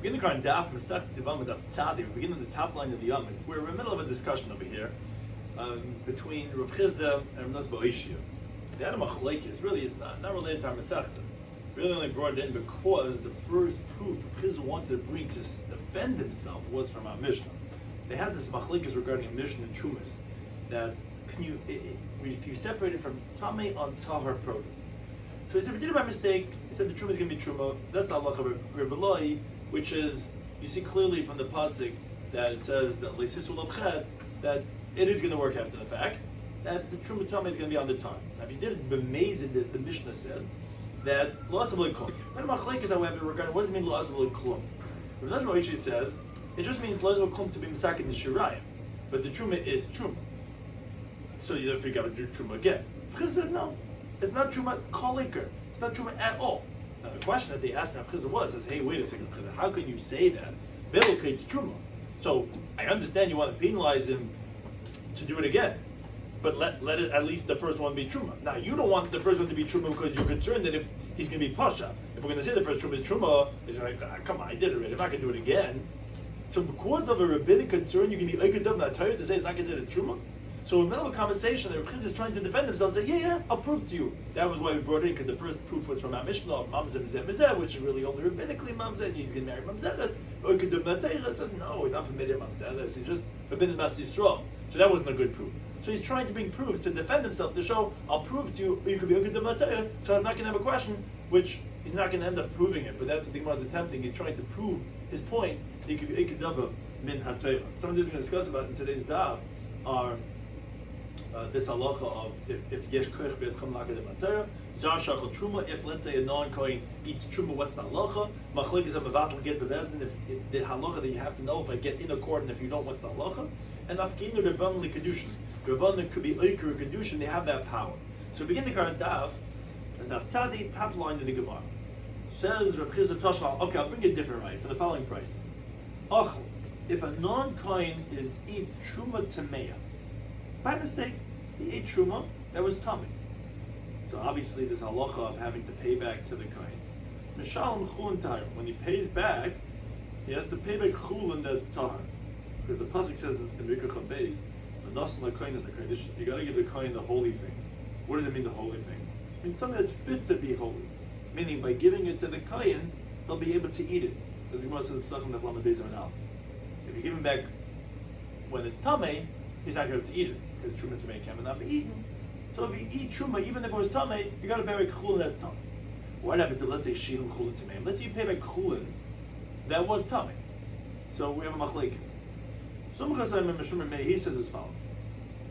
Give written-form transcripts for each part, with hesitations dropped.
We're in the current Daf Mesech Yevamos Daf Tzadi. We begin on the top line of the Yomit. We're in the middle of a discussion over here between Rav Chizda and Rav Nosba. The Adam Achleikis really is not related to our Masechta. Really only brought it in because the first proof Rav Chizda wanted to bring to defend himself was from our Mishnah. They had this Machlekes regarding a Mishnah and Trumas that if you separate it from Tamei on Tahar produce. So he said, if we did it by mistake, he said the Truma is going to be Truma. That's the halacha of Rabbi Shloimy, which is, you see clearly from the pasuk that it says that Leisisu Lavchet, that it is going to work after the fact, that the Truma Tamei is going to be on the tongue. Now if you did it b'mezid, the Mishnah said that Lo Asav L'Klum. But Machlekes, however, regarding what does it mean Lo Asav L'Klum? Rabbi Nosba says, it just means Lo Asav L'Klum to be Mesaked in Shirayim, but the Truma is Truma. So you don't figure out to do Truma again. Chizah said no. It's not Truma Koliker. It's not Truma at all. Now the question that they asked Rav Chizah was, hey, wait a second, Chizah, how can you say that? Bilokate Truma. So I understand you want to penalize him to do it again, but let it at least the first one be Truma. Now you don't want the first one to be Truma because you're concerned that if he's going to be Pasha, if we're going to say the first Truma is Truma, it's like, come on, I did it already, I'm not going to do it again. So because of a rabbinic concern, you can be Eikedav not tired to say it's not considered Truma? So in the middle of a conversation, the Rav Chizah is trying to defend himself and say, yeah, I'll prove to you. That was why we brought it in, because the first proof was from our Mishnah, Mamzeh Mizeh Mizeh, which is really only rabbinically Mamzeh, and he's going to marry Mamzeh. Or says, no, he's not permitted Mamzeh, he's just forbidden Mas Yisrael. So that wasn't a good proof. So he's trying to bring proofs to defend himself, to show, I'll prove to you, you could be Uked Matayah, so I'm not going to have a question, which he's not going to end up proving it, but that's what the Gemara is attempting. He's trying to prove his point, that he could be Uked Min HaTayah. Some of these we're going to discuss about in today's Daf are this halacha of if yesh koich be'etchem lagad ematera, zar shachal truma. If let's say a non-kohen eats truma, what's the halacha? Machlekes of mevatel get bebezdin. If the halacha that you have to know, if I get in a court, and if you don't, what's the halacha? And afkinu rebban lekadushin. Rebban could be oiker kedushin. They have that power. So we begin the current daf, and Daf Tzadi, top line of the Gemara says Rav Chizda Toshal. Okay, I'll bring a different right for the following price. Achel, if a non-kohen eats truma tameya. By mistake, he ate truma that was tummy. So obviously there's a halacha of having to pay back to the kohen. Mishalom chulin tahar. When he pays back, he has to pay back chulin that's tahar. Because the pasuk says in Mikra Chabeis, the nasan kohen is a kodesh. You got to give the kohen the holy thing. What does it mean, the holy thing? It means something that's fit to be holy. Meaning by giving it to the kohen, they'll be able to eat it. As the Gemara says, if you give him back when it's tummy, he's not going to be able to eat it. Because truma tamei cannot be eaten. So if you eat truma, even if it was tamei, you got to pay back chulin that's tamei. What happens if, let's say, shilum chulin tamei? Let's say you pay back chulin that was tamei. So we have a machlekes. Some chasayim and Meshumar Mei, he says as follows: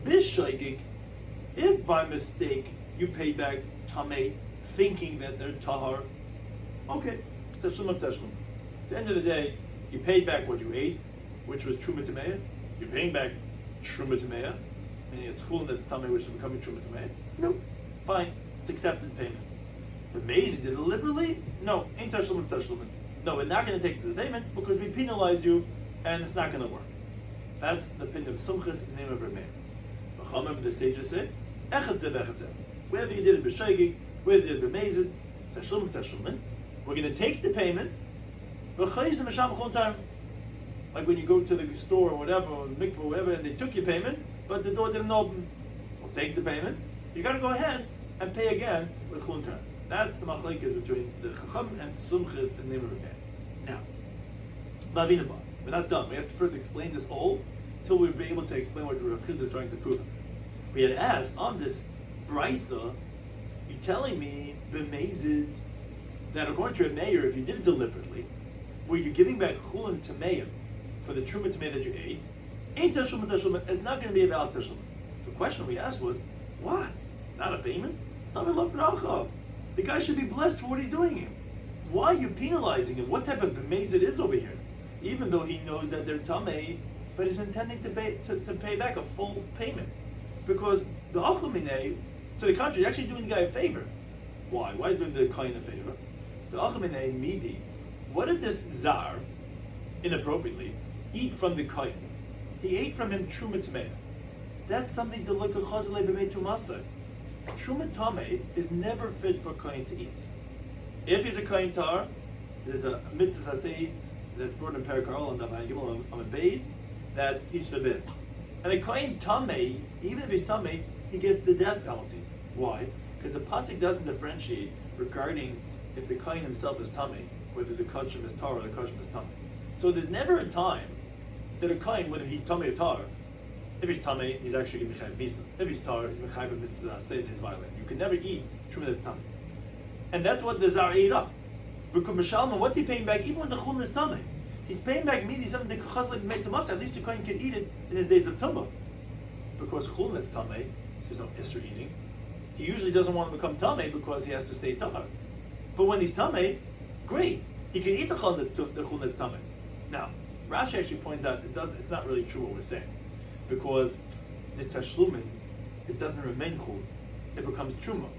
Bishaygig, if by mistake you pay back tamei, thinking that they're tahar, okay, tashlum of tashlum. At the end of the day, you paid back what you ate, which was truma tamei. You're paying back truma tamei. Meaning it's chulin that's tamei, which is becoming truma tamei. No, fine, it's accepted payment. But Mezi did it liberally? No, ain't tashlum of tashlum. No, we're not going to take the payment because we penalized you, and it's not going to work. That's the opinion of Sumchus in the name of Rameir. V'chamim, the sages say, echad zeh v'echad zeh. Whether you did it b'shaygig, whether you did it b'mezid, tashlum of tashlum, we're going to take the payment. V'chayis m'sham chulin time. Like when you go to the store or whatever, or the mikvah or whatever, and they took your payment, but the door didn't open. We'll take the payment. You got to go ahead and pay again with chulin time. That's the machlekes between the chacham and sumchis in the name of Rebbe. Now, Vavinaba, we're not done. We have to first explain this all until we'll be able to explain what Rav Chizda is trying to prove. We had asked on this brisa, you're telling me b'mezid that according to a mayor, if you did it deliberately, were you giving back chulin to mayor for the truma tamei that you ate? Ain't tashlumin is not going to be a valid tashlumin. The question we asked was, what? Not a payment? The guy should be blessed for what he's doing here. Why are you penalizing him? What type of b'mezid it is over here? Even though he knows that they're tamei, but he's intending to pay back a full payment. Because the achlaminei, to the contrary, you're actually doing the guy a favor. Why? Why is he doing the kohen a favor? The achlaminei midi. What did this zar, inappropriately, eat from the kohen? He ate from him truma tamei. That's something to look at chazalei b'mei tumasa. Truma tamei is never fit for kohen to eat. If he's a kohen tar, there's a mitzvah sasei that's brought in Perikarol and Daf Yomi on a base that he's forbidden. And a kohen tamei, even if he's tamei, he gets the death penalty. Why? Because the pasuk doesn't differentiate regarding if the kohen himself is tamei, whether the kachim is tar or the kachim is tamei. So there's never a time that a kohen, whether he's tamei or tar, if he's tamei, he's actually going to be mechayiv misa. If he's tar, he's mechayiv mitzvah say is violent. You can never eat truma that's tamei, and that's what the zar ate up. Because Mishalma, what's he paying back? Even when the chulin is tamei, he's paying back meat. Something that kuchas like made to masa. At least the kohen can eat it in his days of tumah. Because chulin that's tamei, there's no isser eating. He usually doesn't want to become tamei because he has to stay tar. But when he's tamei, great, he can eat the chulin that's tamei. Now, Rashi actually points out it's not really true what we're saying, because the tashlumin, it doesn't remain chul, it becomes truma.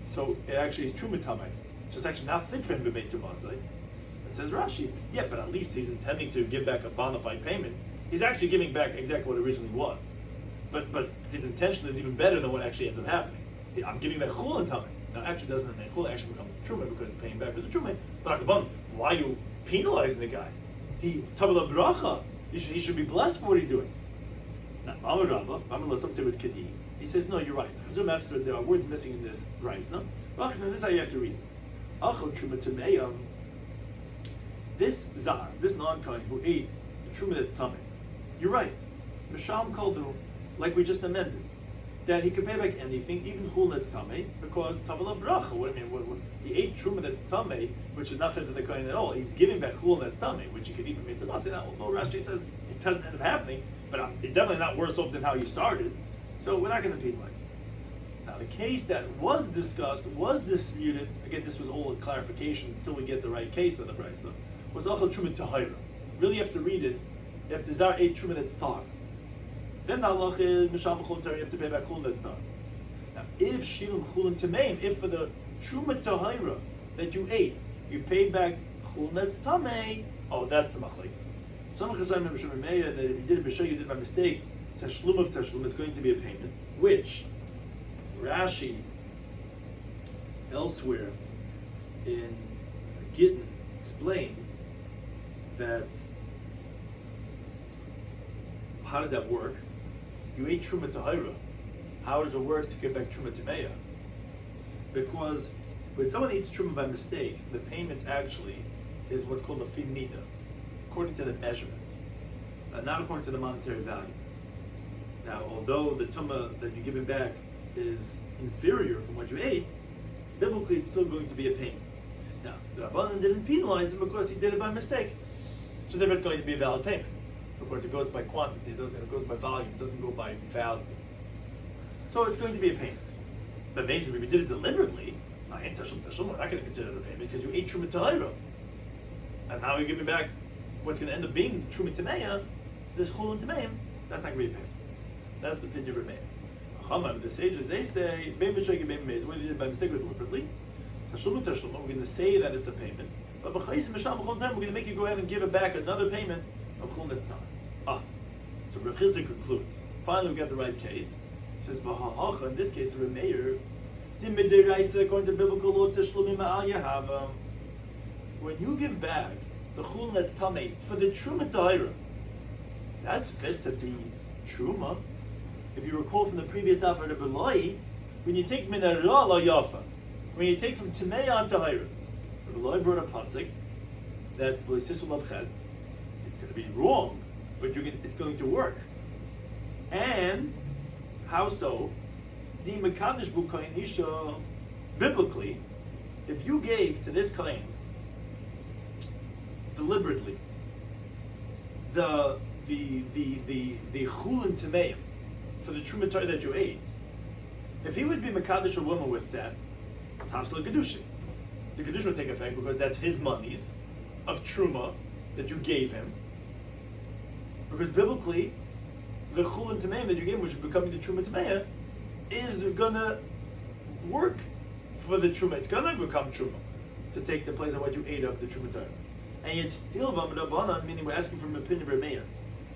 So it actually is truma tamei. So it's actually not fit for him to make tumasai. It says Rashi, yeah, but at least he's intending to give back a bona fide payment. He's actually giving back exactly what it originally was. But his intention is even better than what actually ends up happening. I'm giving back chul and tamei. Now it actually doesn't remain chul, it actually becomes truma because he's paying back for the truma. But why are you penalizing the guy? He bracha. He should be blessed for what he's doing. Now, Amar Rava, some say it was Kedi. He says, no, you're right. There are words missing in this Raisa. This is how you have to read it. Achel truma tamei. This zar, this non-kohen who ate the truma that's tamei. You're right. Misham Koldu, like we just amended, that he could pay back anything, even chul that's tamei, because tavala bracha. What I mean, he ate truma that's tamei, which is not fit for the kohen at all. He's giving back chul that's tamei, which he could even make the masa. Now, although Rashi says it doesn't end up happening, but it's definitely not worse off than how you started. So we're not going to penalize. Now, the case that was discussed, was disputed. Again, this was all a clarification until we get the right case of the brisa. Was achal truma tahira. Really, you have to read it. If the zar ate truma that's tar, then the halach is mishal b'chul tar. You have to pay back chul that's tar. Now, if shilum chulin tameim, if for the truma tahira that you ate, you paid back chul that's tamei, oh, that's the machlekes. Some chazayim Rabbi Shloimy that if you did it b'shah, you did it by mistake. Tashlum of tashlum, it's going to be a payment, which Rashi elsewhere in Gittin explains that how does that work? You ate truma tahira. How does it work to get back truma tameya? Because when someone eats truma by mistake, the payment actually is what's called a fi mida, according to the measurement, not according to the monetary value. Now, although the tumah that you're giving back is inferior from what you ate, biblically it's still going to be a payment. Now, the Rabbanan didn't penalize him because he did it by mistake. So therefore it's going to be a valid payment. Of course, it goes by quantity, it goes by volume, it doesn't go by value. So it's going to be a payment. But maybe if you did it deliberately, we're not going to consider it as a payment because you ate truma tahira. And now you're giving back what's going to end up being truma tameya, this chul and tameim, that's not going to be a payment. That's the opinion of Rameir. The sages, they say, whether you did by mistake or deliberately, we're going to say that it's a payment, but we're going to make you go ahead and give it back another payment of chul netztar. So Rav Chisda concludes. Finally, we got the right case. He says, in this case, Rameir, according to biblical law, when you give back the chul netztar for the truma tahira, that's fit to be truma. If you recall from the previous Daf of Rabbi Shloimy, when you take minara la yafa, when you take from Tameya and Tahira, Rabbi Shloimy brought a pasuk that it's going to be wrong, but it's going to work. And how so? The Mekadosh bu kohen isha, biblically, if you gave to this kohen deliberately the chulin tameim for the truma tahira that you ate, if he would be mekadosh a woman with that, tafsel kedushin, the kedushin would take effect because that's his monies of truma that you gave him. Because biblically, the chul and tameim that you gave him, which is becoming the truma tameya, is gonna work for the truma. It's gonna become truma to take the place of what you ate of the truma tahira. And yet still v'amadabanan, meaning we're asking from an opinion of Rameir.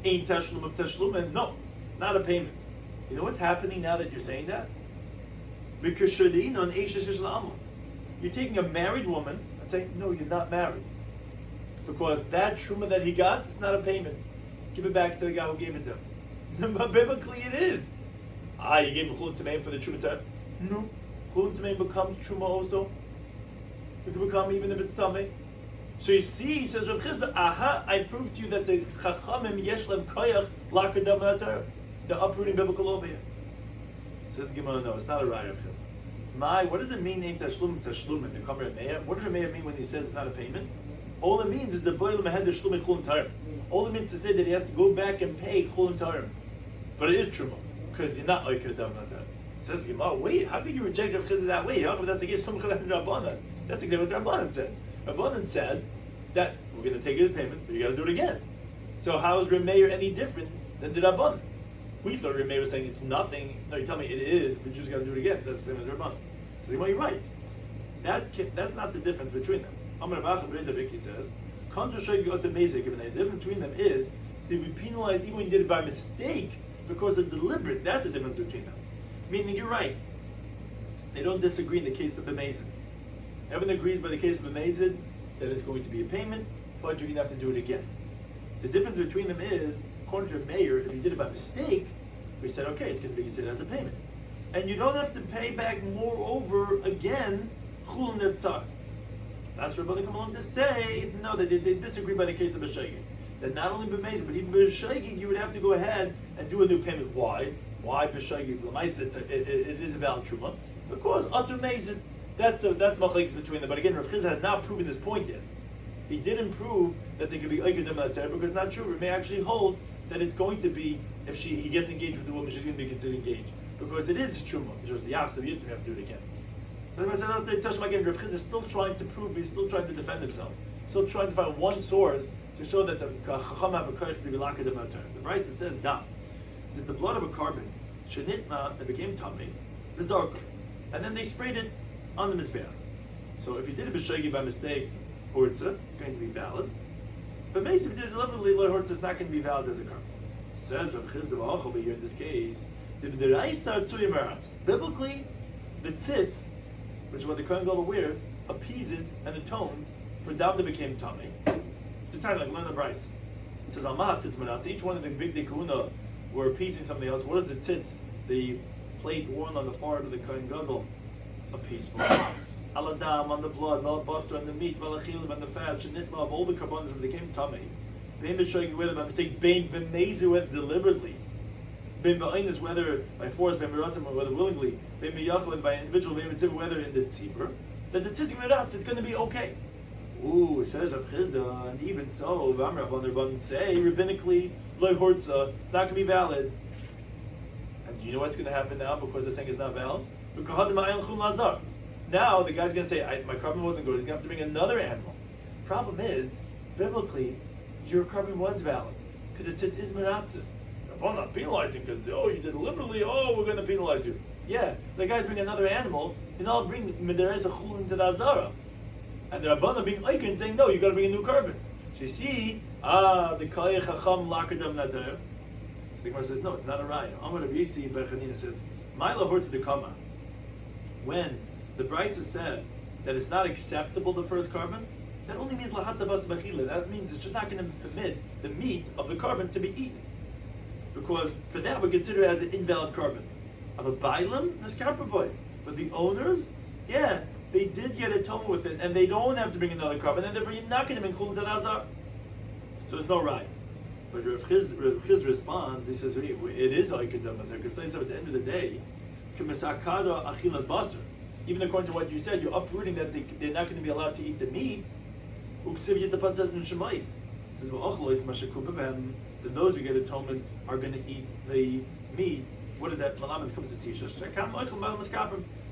Ain't tashlum of tashlum, and no, it's not a payment. You know what's happening now that you're saying that? Because you're taking a married woman and saying, no, you're not married. because that truma that he got is not a payment. Give it back to the guy who gave it to him. But biblically it is. You gave him chulun tameim for the truma. No, chulun tameim becomes truma also. It can become even if it's tamei. So you see, he says, Rav Chisda, I proved to you that the chachamim yeshlem koyach lakadam atar. They're uprooting biblical over here. Says the Gemara, no, it's not a raya of Chisda. What does it mean, name tashlum in the Kamer Meir? What does the Meir mean when he says it's not a payment? All it means is the boilam ahead the shlum chulun tarim. All it means to say that he has to go back and pay chulun tarim. But it is truma, because you're not oikadam atar. Says the Gemara, wait, how could you reject Rav Chisda that way? How come that's against Sumchad and Rabbanan? That's exactly what Rabbanan said. Rabbanan said that we're going to take his payment, but you got to do it again. So how is Remeir any different than the Rabbanan? We thought Remeir was saying it's nothing. No, you tell me it is, but you just got to do it again. So that's the same as Rabbanan. So you're right. That's not the difference between them. Amar Bach Bredavik, he says, the difference between them is they be penalized even when you did it by mistake because of deliberate. That's the difference between them. Meaning you're right. They don't disagree in the case of the B'mezid. Everyone agrees by the case of the B'mezid that it's going to be a payment, but you're going to have to do it again. The difference between them is, according to the mayor, if you did it by mistake, we said, okay, it's going to be considered as a payment. And you don't have to pay back moreover again, chulun netzar. That's where Rabbanan come along to say, no, they disagree by the case of B'shegig. That not only B'mezid, but even B'shegig, you would have to go ahead and do a new payment. Why? Why B'shegig? It is a valid truma. Because Atur Mezid, that's the machlekes between them. But again, Rav Chisda has not proven this point yet. He didn't prove that they could be oikadam atar because not true. It may actually hold that it's going to be, if he gets engaged with the woman, she's going to be considered engaged. Because it is truma. It's just the yachs of Yitrim, you have to do it again. But I said, I'll touch him again. Rav Chisda is still trying to prove, he's still trying to defend himself. Still trying to find one source to show that the chacham have a kodesh to be lakadam atar. The Brisa says, dam. There's the blood of a carbon, shenitma, that became tummy, the zarka. And then they sprayed it on the mizbeach. So if you did a b'shegi by mistake, hortza, it's going to be valid. But maybe if you did it deliberately, hortza is not going to be valid as a carbon. Says Rav Chisda over here in this case, biblically, the tzitz, which is what the Kohen Gadol wears, appeases and atones for dam that became tummy. The title, like learn the Bryce. It says almat tzitz meratz. Each one of the big dekuna were appeasing something else. What is the tzitz? The plate worn on the forehead of the Kohen Gadol. Appease for aladam on the blood, valabasar on the meat, valachilim on the fat, shenitma of all the carbonates that became tummy. Bein b'shogeg whether by mistake, bein b'mezid whether deliberately, bein b'ainis whether by force, bein b'ratzim whether willingly, bein b'yachlim by individual, bein b'tzibur whether in the tzibur, that the tzitzik meratz, it's going to be okay. Ooh, says Rav Chisda, and even so, V'amar Rabbanan say rabbinically, lo hortza, it's not going to be valid. And you know what's going to happen now because the thing is not valid? Now the guy's going to say, my carbon wasn't good, he's going to have to bring another animal. Problem is, biblically, your carbon was valid, because it is meratzah. I'm not penalizing because, you did deliberately, we're going to penalize you. Yeah, the guy's bringing another animal, and I'll bring Mederes a chulin to the Azara. And the Rabbanan being like and saying, no, you got to bring a new carbon. So you see, the Kayach Chacham Lakadam Nadar. So the Gemara says, no, it's not a raya. Amar Rabbi Yisi Berchanina says, Maila Hortz the Kama. When the Brisa said that it's not acceptable, the first carbon, that only means Lahat Bas Bachila. That means it's just not going to permit the meat of the carbon to be eaten. Because for that, we consider it as an invalid carbon. Of a Bailam, Neskarpaboy. But the owners, yeah, they did get atonement with it, and they don't have to bring another carbon, and therefore you're not going to bring Chulun Tadazar. So it's no right. But Rav Chisda responds, he says, it is Aikadam, because at the end of the day, even according to what you said, you're uprooting that they're not going to be allowed to eat the meat. It says, that those who get atonement are going to eat the meat. What is that? Malamas comes to teach us.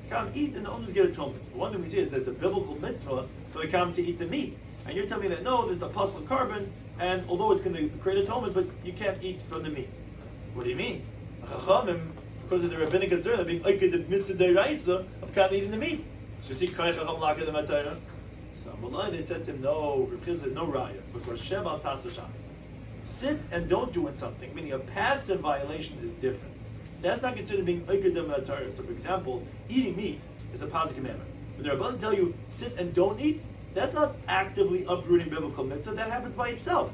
Come eat and the owners get atonement. The one thing we see is there's a biblical mitzvah for the kam to eat the meat. And you're telling me that no, there's a apostle carbon, and although it's going to create atonement, but you can't eat from the meat. What do you mean? Because of the rabbinic concern, they're being like the mitzvah deraisa of kam eating the meat. So you see, so they said to him, no, no raya, because Sheva Tasashami. Sit and don't do something, meaning a passive violation is different. That's not considered being Aikadam Torah. So, for example, eating meat is a positive commandment. When the Rabbanan tell you sit and don't eat, That's not actively uprooting biblical mitzvah, that happens by itself.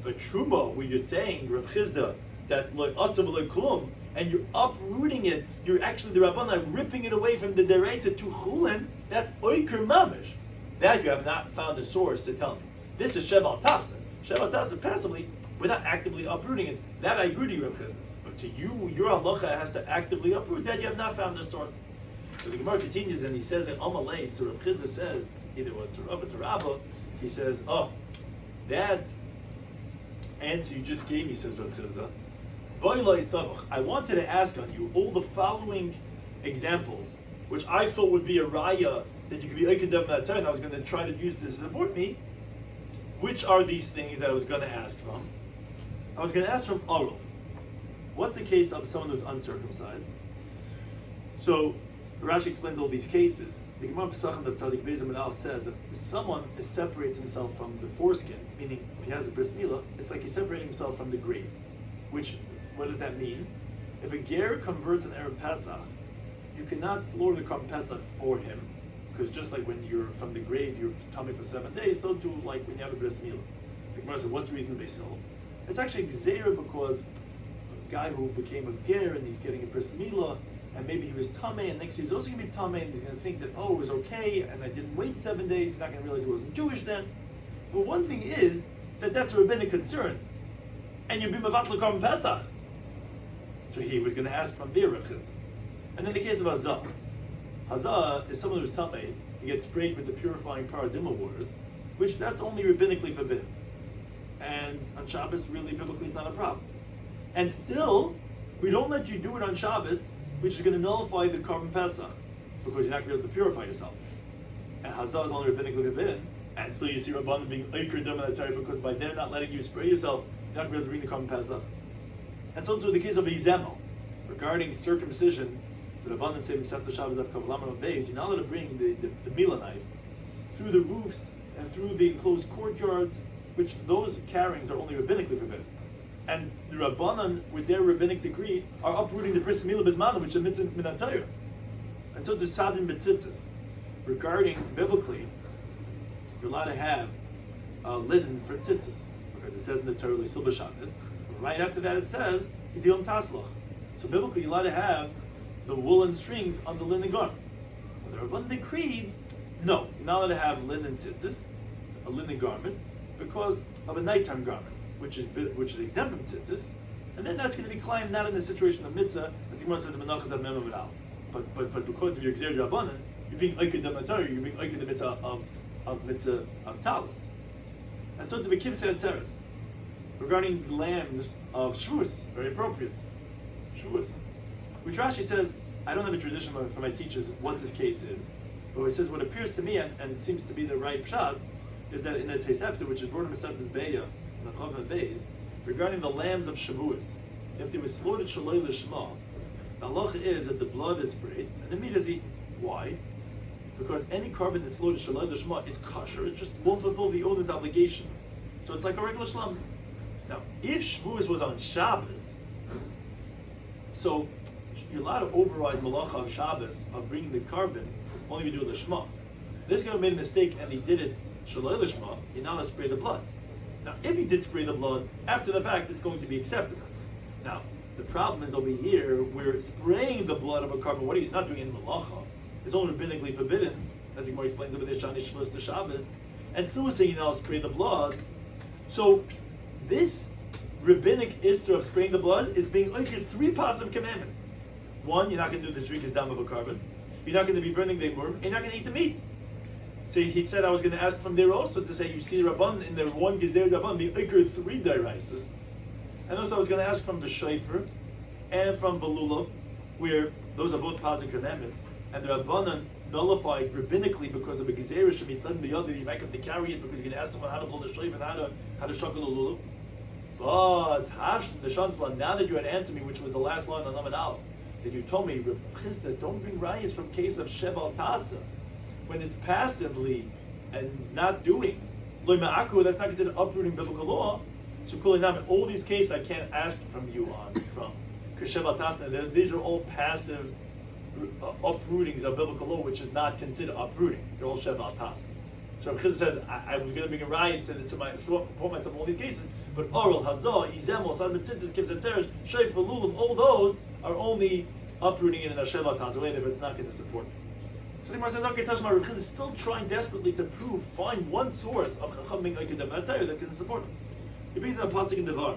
But Truma, where you're saying, Rav Chizda, that like asav like klum, and you're uprooting it, you're actually, the Rabbanan ripping it away from the deraisa to chulin, that's oiker mamish. That you have not found a source to tell me. This is sheval tasa. Sheval tasa passively, without actively uprooting it. That I agree to you, Rav Chizda. But to you, your halacha has to actively uproot that. You have not found a source. So the Gemara continues and he says in Amalei, so Rav Chizda says, either it was to Rabba to Rabba, he says, oh, that answer you just gave me, says Rav Chizda, I wanted to ask on you all the following examples, which I thought would be a raya that you could be Eikedev Matar, and I was going to try to use this to support me. Which are these things that I was going to ask from? I was going to ask from Oral. What's the case of someone who's uncircumcised? So Rashi explains all these cases. The Gemara Pesachim of Tzadik Beis Menal says that if someone separates himself from the foreskin, meaning if he has a bris milah, it's like he's separating himself from the grave. Which, what does that mean? If a ger converts an Erev Pesach, you cannot slaughter the Korban Pesach for him, because just like when you're from the grave, you're tummy for 7 days, so too like when you have a bris milah. The Gemara says, what's the reason to be still? It's actually Gzeira because a guy who became a ger and he's getting a bris milah, and maybe he was tamei, and next year he's also going to be tamei, and he's going to think that, oh, it was okay, and I didn't wait 7 days, he's not going to realize he wasn't Jewish then. But one thing is that that's a rabbinic concern, and you'll be mevatl Korban Pesach. So he was going to ask from there, Rav Chizda. And then the case of Hazah. Hazah is someone who's tamei, he gets sprayed with the purifying paradima waters, which that's only rabbinically forbidden. And on Shabbos, really, biblically, it's not a problem. And still, we don't let you do it on Shabbos, which is going to nullify the Korban Pesach, because you're not going to be able to purify yourself. And Hazah is only rabbinically forbidden, and still you see Rabbanan being Eiker Dam in the Torah, because by them not letting you spray yourself, you're not going to be able to bring the Korban Pesach. And so to the case of Yevamos, regarding circumcision, the Rabbanan say Mesech Shabbos Daf Kav Lamed Beis, you're not allowed to bring the milah knife through the roofs and through the enclosed courtyards, which those carryings are only rabbinically forbidden. And the Rabbanan, with their rabbinic decree, are uprooting the bris milah bismana, which is a mitzvah min Torah. And so the sadim betzitzis, regarding biblically, you're allowed to have linen for tzitzis, because it says in the Torah l'sil b'shabbos. Right after that, it says Yidilum Taslach. So biblically, you're allowed to have the woolen strings on the linen garment. When the Rabbanan decreed, no, you're not allowed to have linen tzitzis, a linen garment, because of a nighttime garment, which is exempt from tzitzis, and then that's going to be climbed not in the situation of mitzvah, as the Gemara says Menachas Ad Mem Amid Aleph. But because of your Gzeir Rabbanan, you're being Eiker Dam Torah, you're being Eiker the mitzvah of mitzvah of talis. And so the Bekiv said Tzeres, regarding the lambs of Shavuos, very appropriate. Shavuos. Which Rashi says, I don't have a tradition from my teachers what this case is, but it says what appears to me and seems to be the right pshat is that in the Tosefta, which is brought in Masechtas Beya, in the Chav Beis, regarding the lambs of Shavuos, if they were slaughtered shaloi lishma, the halacha is that the blood is sprayed and the meat is eaten. Why? Because any carbon that's slaughtered shaloi lishma is kosher, it just won't fulfill the owner's obligation. So it's like a regular shlam. Now, if Shavuos was on Shabbos, so you're allowed to override malacha of Shabbos of bringing the carbon only if you do the Shema. This guy made a mistake and he did it shaloi lishma, you're not allowed to spray the blood. Now, if he did spray the blood, after the fact, it's going to be acceptable. Now, the problem is over here, we're spraying the blood of a carbon. What are you not doing in malacha? It's only rabbinically forbidden, as the Gemara explains over there, Shani Shavuos to Shabbos, and still we're saying you're not allowed to spray the blood. So, this rabbinic issur of spraying the blood is being oiked 3 positive commandments. 1, you're not going to do the shrikas dam of a carbon. You're not going to be burning the murm, and you're not going to eat the meat. So he said I was going to ask from there also to say you see Rabban in the one Gezer Rabban being oiked 3 dairaises. And also I was going to ask from the shofar and from the lulav, where those are both positive commandments, and the Rabbanan nullified rabbinically because of a Gezer shemitlan the other, you might have to carry it because you're going to ask someone how to blow the shofar and how to shackle the lulav. But the Shanslan, now that you had answered me, which was the last line on Lamed Aleph, that you told me, Chisda, don't bring rayas from case of Sheval Tasa, when it's passively and not doing. Lo ma'aku, that's not considered uprooting biblical law. So in all these cases I can't ask from you from. Because Sheval Tasa, these are all passive uprootings of biblical law, which is not considered uprooting. They're all Sheval Tasa. So Rabbi Chizda says, I was going to bring a riot to support myself in all these cases, but oral, hazah, yevamos, admetzitzis, kibzeteres, sheif, lulim, all those are only uprooting it in a shevat hazaway, but it's not going to support me. So the Gemara says, okay, Tashma, Rabbi Chizda is still trying desperately to find one source of Chacham being Oiked Amatayr that's going to support him. He brings in a pasuk in Devar.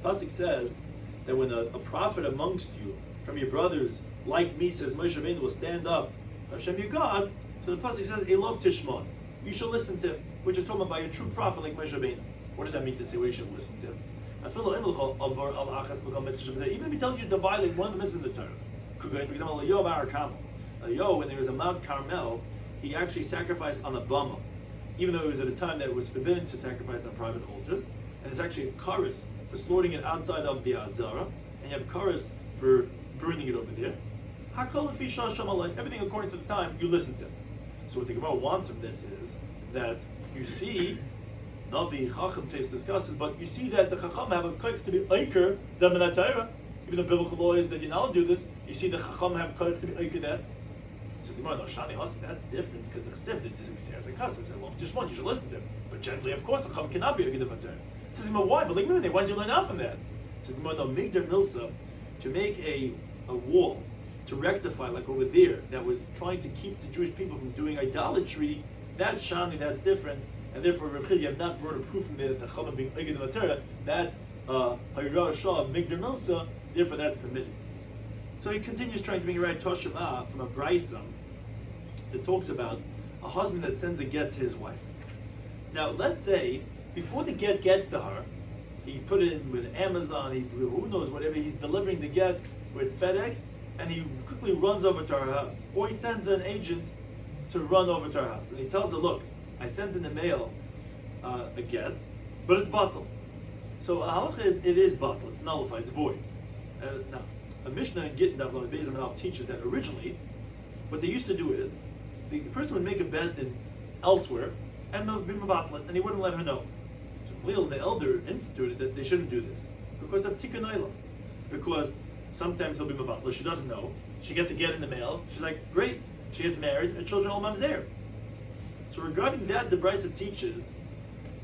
Pasuk says that when a prophet amongst you, from your brothers, like me, says Moshe Rabbeinu will stand up for Hashem your God. So the pasuk says, Elov Tishmon. You shall listen to him, which is talking about a true prophet like Moshe Rabbeinu. What does that mean to say? Well, you should listen to him. Even if he tells you to violate one of the mitzvahs in the Torah. For example, when there was a Mount Carmel, he actually sacrificed on a bama, even though it was at a time that it was forbidden to sacrifice on private altars. And it's actually a chorus for slaughtering it outside of the Azara, and you have a chorus for burning it over there. Everything according to the time, you listen to. So what the Gemara wants from this is that you see, not the Chacham taste discusses, but you see that the Chacham have a koich to be oiker than the Torah. Even though biblical law is that you now do this, you see the Chacham have koich to be oiker that. Says the Gemara, no, Shani Hasan, that's different because the Chsiv, it is a cuss. It says, well, just one, you should listen to him. But generally, of course, the Chacham cannot be oiker than the Torah. Says the Gemara, why? But like me, why did you learn out from that? Says the Gemara, no, Migdar Milsa, to make a wall, to rectify, like over there, that was trying to keep the Jewish people from doing idolatry, that's Shani, that's different, and therefore, Rav Chizda, you have not brought a proof from there that the Chacham being oiker than the Torah, that's Hayra Shah, Migdar Milsa, therefore that's permitted. So he continues trying to bring a right Toshima from a Braisa that talks about a husband that sends a get to his wife. Now, let's say, before the get gets to her, he put it in with Amazon, who knows, whatever, he's delivering the get with FedEx, and he quickly runs over to her house. Or he sends an agent to run over to her house. And he tells her, look, I sent in the mail a get, but it's batal. So halacha is, it is batal, it's nullified, it's void. Now, a Mishnah in Gittin Daf Yomi teaches that originally, what they used to do is, the person would make a bezdin elsewhere, and be mevatlet, and he wouldn't let her know. So Lil, the elder, instituted that they shouldn't do this because of tikkun olam. Because sometimes he'll be mevatlet, she doesn't know. She gets a get in the mail. She's like, great. She gets married, her children, all mom's there. So regarding that, the Brisa teaches,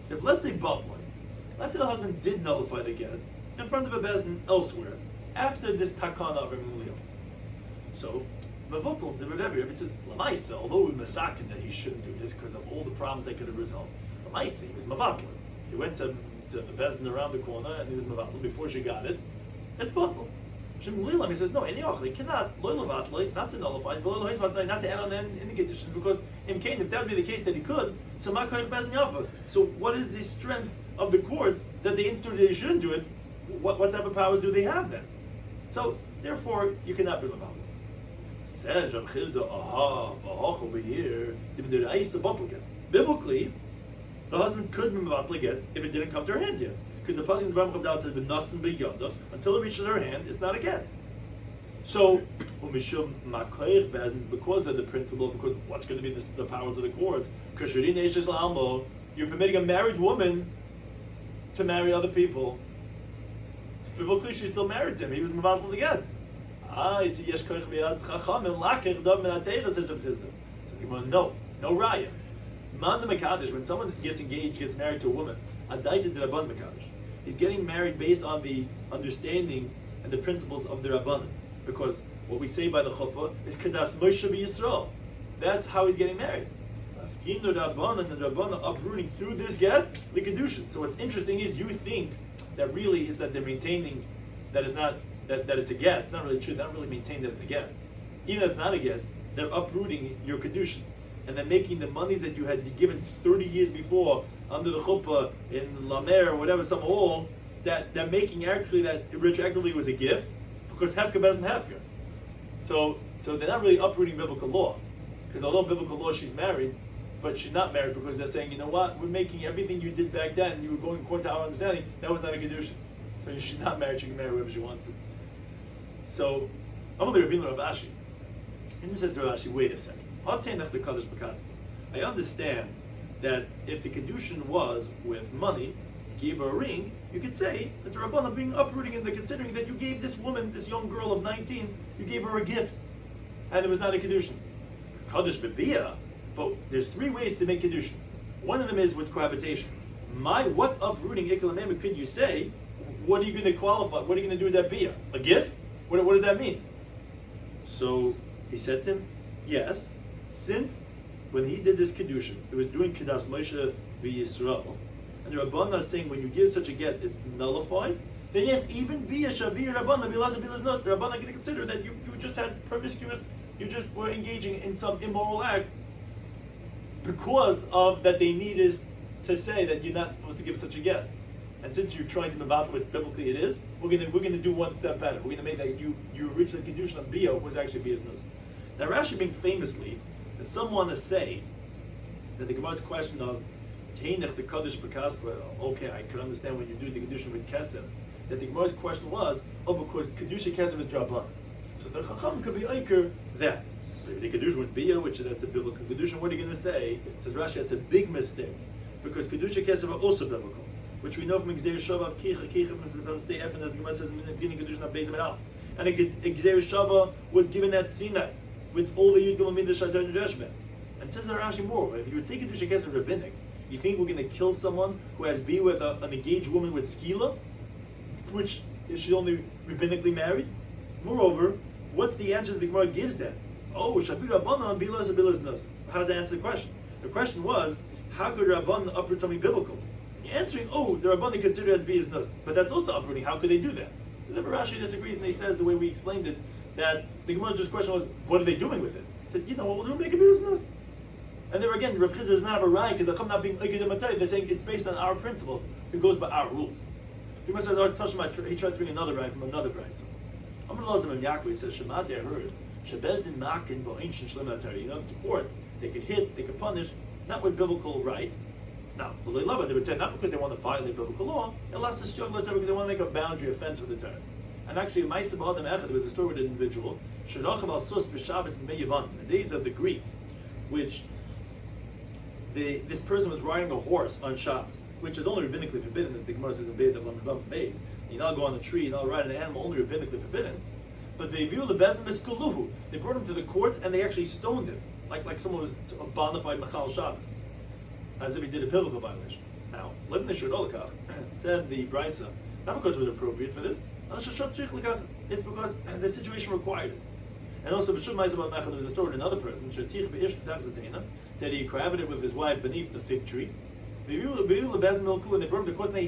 if let's say let's say the husband did nullify the get in front of a bezdin elsewhere after this takana of Lil. So Mavotel, the Rebbe says, Lamaisa, although we masakin that he shouldn't do this because of all the problems that could have resulted, Lamaisa, he was Mavatel. He went to the bezdin around the corner and he was Mavatel before she got it. It's Batel. He says, no, he cannot, not to nullify, not to add on in the condition, because if that would be the case that he could, so what is the strength of the courts that they instituted that he shouldn't do it? What type of powers do they have then? So, therefore, you cannot be Mavatel. Says Rav Chizda, over here, biblically, the husband could be mevatli get if it didn't come to her hand yet. Because the pasuk in the Ram Chavdal says, "B'nasten b'yada," until it reaches her hand, it's not a get. So, because of the principle, because what's going to be the powers of the courts, you're permitting a married woman to marry other people. Biblically, she's still married to him. He was mevatli to get. I see yesh koich b'yad chacham and lacher dov min ha'teira, says Rav Chizda. Says no raya. Man the mekadosh, when someone gets engaged, gets married to a woman, adaita de rabban mekadosh. He's getting married based on the understanding and the principles of the rabbanon, because what we say by the chuppah is kadas Moshe b'Yisrael. That's how he's getting married. Afkin the rabbanon and the rabbanon uprooting through this get the kedushin. So what's interesting is you think that really is that they're maintaining that it's not. That it's a get. It's not really true. They don't really maintain that it's a get. Even if it's not a get, they're uprooting your kedushin, and they're making the monies that you had given 30 years before under the chuppah in Lamer or whatever, some hall, that they're making actually that retroactively was a gift because hefker doesn't hefker. So they're not really uprooting biblical law, because although biblical law she's married, but she's not married because they're saying, you know what, we're making everything you did back then. You were going according to our understanding. That was not a kedushin. So she's not married. She can marry whoever she wants to. So, I'm going to Rav Ashi. And this says to Rav Ashi, wait a second. I understand that if the kedushin was with money, you gave her a ring, you could say that the Rabbanah being uprooting and considering that you gave this woman, this young girl of 19, you gave her a gift, and it was not a kedushin. Kaddish bebiyah, But there's three ways to make kedushin. One of them is with cohabitation. What uprooting ikalamema could you say? What are you going to qualify? What are you going to do with that bia? A gift? What does that mean? So he said to him, yes, since when he did this kedushin, it was doing kedas Moshe v'Yisrael, and the Rabbanah is saying when you give such a get, it's nullified. Then yes, even bia shavir Rabbanah bilas bilas nos, the Rabbanah can consider that you just had promiscuous, you just were engaging in some immoral act because of that they needed to say that you're not supposed to give such a get. And since you're trying to move out what biblically it is, we're gonna do one step better. We're gonna make that you originally kedushin of bia was actually bia's nose. Now Rashi being famously that some want to say that the Gemara's question of Teinech the Kaddish B'Kaspa, okay, I could understand when you do the kedushin with kesef, that the Gemara's question was, because kedusha kesef is drabban. So the Chacham could be aiker that. The kedushin with bia, which that's a biblical kedushin, what are you going to say? Says Rashi, that's a big mistake, because kedusha kesef are also biblical, which we know from Gzeir Shava of Kicha from Stay Efen, as the Gemara says in the beginning kedushin of Beis Alf. And Gzeir Shava was given at Sinai with all the Yud Gilamidah Shatar and Reshbet. And says Rashi more, if you would take kedusha kesef rabbinic, you think we're going to kill someone who has be with an engaged woman with skila, which is she only rabbinically married? Moreover, what's the answer that the Gemara gives then? Oh, Shabir Rabbanan bilas bilas nos. How does that answer the question? The question was, how could Rabbanan uproot something biblical? And you're answering, the Rabbanan consider it as bilas nos, but that's also uprooting. How could they do that? So therefore Rashi disagrees, and he says the way we explained it, that the Gemara's just question was, what are they doing with it? He said, what we'll do, make it bilas nos. And there again, Rav Chizah does not have a right because the Chacham not being they're saying it's based on our principles. It goes by our rules. The Gemara says, he tries to bring another right from another brayso. Amar Lazim and Yaakov, he says, Shemati, I heard, Shebezdin Makin Bo'anchin Shlematari. The courts, they could hit, they could punish, not with biblical right. Now, they love it, they return not because they want to violate biblical law, unless it's because they want to make a boundary offense with the Torah. And actually, in Ma'aseh B'Adam Echad, there was a story with an individual, Shirachim al Sus B'Shabbos Yevamos, in the days of the Greeks, which this person was riding a horse on Shabbos, which is only rabbinically forbidden, as the Gemara says in Beit of Lamavav Beis. You not go on the tree, you not ride an animal, only rabbinically forbidden. But they view the bezin miskaluhu. They brought him to the courts and they actually stoned him, like someone was a bona fide machal Shabbos, as if he did a biblical violation. Now, Lebnei Sherdolakach said the brisa, not because it was appropriate for this, it's because the situation required it. And also, there was a story of another person, that he cohabited with his wife beneath the fig tree. They brought him to the court and they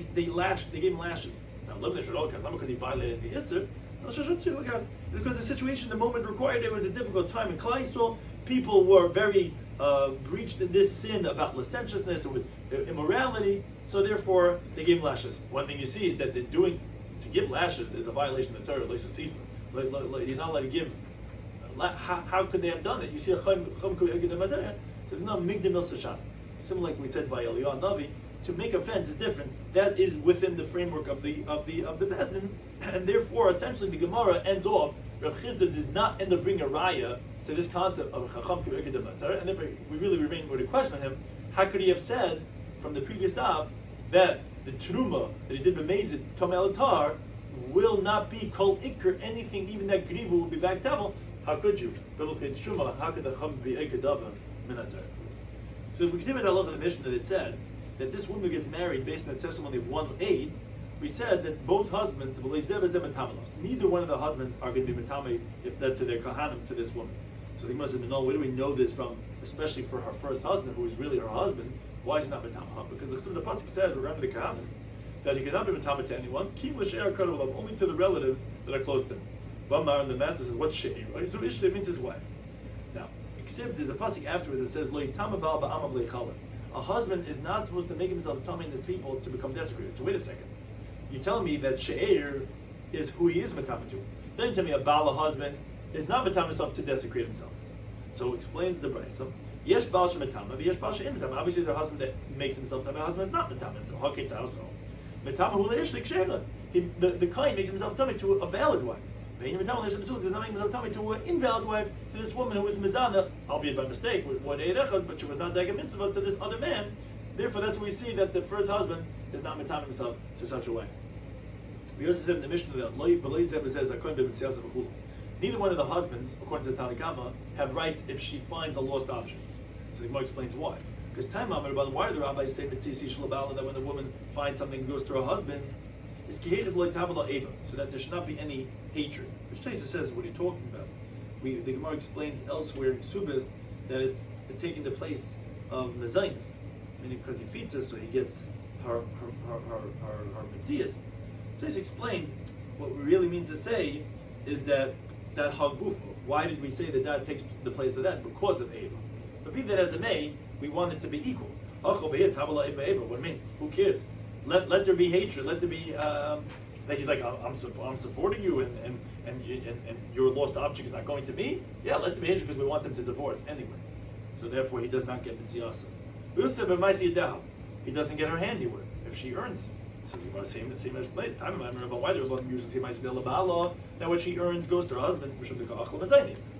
gave him lashes. Now, not because he violated the Isser, it's because the situation, the moment required it was a difficult time. In Klal Yisrael, people were very breached in this sin about licentiousness and with immorality, so therefore they gave him lashes. One thing you see is that to give lashes is a violation of the Torah. You're not allowed to give. How could they have done it? You see a Chum says no migdal mil sashan. Similar like we said by Eliyahu Navi, to make offense is different. That is within the framework of the bezin, and therefore essentially the Gemara ends off. Rav Chizda does not end up bringing a raya to this concept of chacham k'v'eged matar, and therefore we really remain with a question on him. How could he have said from the previous daf that the truma that he did b'mezid tom elatar will not be kol ikr anything, even that grivu will be back tavel? How could you? Biblically, it's truma. How could the chum be ekadavan minatar? So if we continue with our love of the Mishnah that it said that this woman gets married based on the testimony of one aid, we said that both husbands, neither one of the husbands are going to be matame if that's their kahanim to this woman. So they must have known, where do we know this from, especially for her first husband, who is really her husband? Why is he not matame? Because the pasuk says, regarding the kahanim, that he cannot be matame to anyone, only to the relatives that are close to him. Vamar and the master says, what's shiur? Right? So Ishta means his wife. Now, except there's a pasuk afterwards that says, Lo yitama ba'al ba'amav leichaleh. A husband is not supposed to make himself tummy in his people to become desecrated. So wait a second. You tell me that shiur is who he is matama to. Then you tell me a ba'al husband is not matama himself to desecrate himself. So explains the brayso. Yesh ba'al shematama, yesh ba'al she'im matama. Obviously, the husband that makes himself tummy, the husband is not matama himself. How can it also? Matama hu leishlik she'ela. The kain makes himself tummy to a valid wife. Does not make himself tummy to an invalid wife, to this woman who was mizana, albeit by mistake, with one eid echad, but she was not daga mitzvah to this other man. Therefore, that's where we see that the first husband is not matame himself to such a wife. We also said in the Mishnah that neither one of the husbands, according to the Tanakh, have rights if she finds a lost object. So the Gemara explains why. Because why do the rabbis say that when the woman finds something and goes to her husband, it's so that there should not be any hatred. Which Taisa says, what are you talking about? The Gemara explains elsewhere in Subas that it's taking the place of mezainis, meaning because he feeds her, so he gets her mitzias. Taisa explains what we really mean to say is that hagufa. Why did we say that takes the place of that? Because of Eva. But be that as it may, we want it to be equal. What do you mean? Who cares? Let there be hatred. Let there be that he's like, I'm supporting you, and your lost object is not going to me. Yeah, let there be hatred because we want them to divorce anyway. So therefore, he does not get mitziyasa. He doesn't get her handiwork if she earns. So he want to same as place. Time of about why they're usually say that what she earns goes to her husband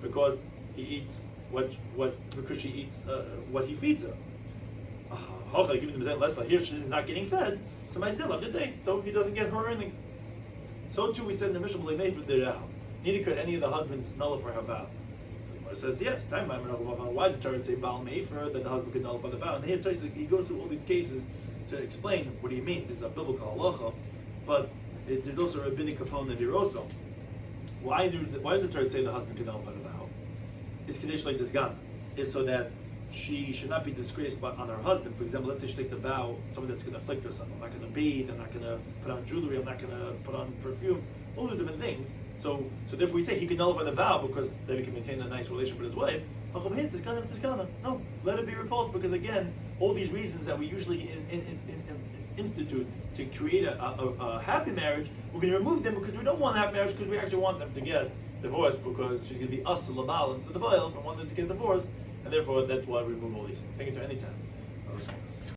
because he eats because she eats what he feeds her. Here she's not getting fed, so my still did they? So he doesn't get her earnings. So too we said in the Mishnah neither could any of the husbands nullify her vows. So the Gemara says yes. Why does the Torah say Baal Mefer that the husband could nullify the vow? And here he goes through all these cases to explain what do you mean. This is a biblical halacha, but there's also a rabbinic component here also. Why does the Torah say the husband can nullify the vow? It's conditioned like this Gana. Is so that she should not be disgraced on her husband. For example, let's say she takes a vow, someone that's going to afflict her son. I'm not going to bathe, I'm not going to put on jewelry, I'm not going to put on perfume, all those different things. So therefore we say he can nullify the vow because then he can maintain a nice relationship with his wife. No, let it be repulsed because again, all these reasons that we usually institute to create a happy marriage, we're going to remove them because we don't want a happy marriage because we actually want them to get divorced because she's going to be us to the baal and to the baal and want them to get divorced. And therefore, that's why we remove all these things. Take it to any time.